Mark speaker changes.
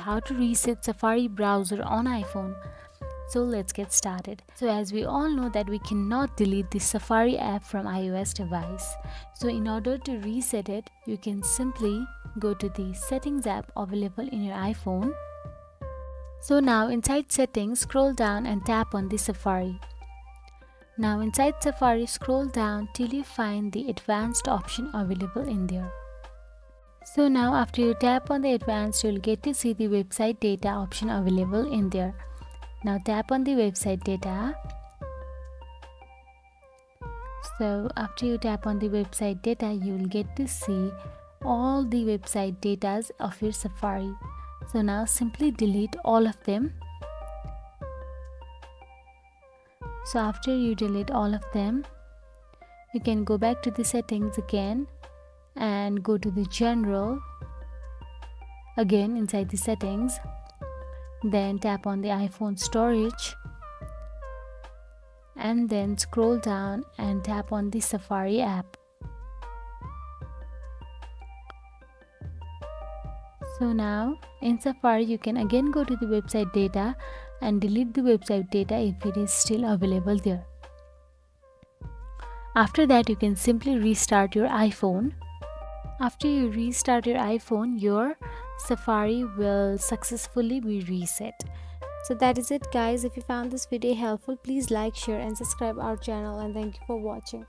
Speaker 1: how to reset Safari browser on iPhone. So let's get started. So as we all know that we cannot delete the Safari app from iOS device. So in order to reset it, you can simply go to the settings app available in your iPhone. So now inside settings, scroll down and tap on the Safari. Now inside Safari, scroll down till you find the advanced option available in there. So now after you tap on the advanced, you'll get to see the website data option available in there. Now tap on the website data. So after you tap on the website data, you will get to see all the website datas of your Safari. So now simply delete all of them. So after you delete all of them, you can go back to the settings again and go to the general again inside the settings, then tap on the iPhone storage and then scroll down and tap on the Safari app. So now in Safari you can again go to the website data and delete the website data if it is still available there. After that you can simply restart your iPhone. After you restart your iPhone, your Safari will successfully be reset. So that is it guys. If you found this video helpful, please like, share and subscribe our channel, and thank you for watching.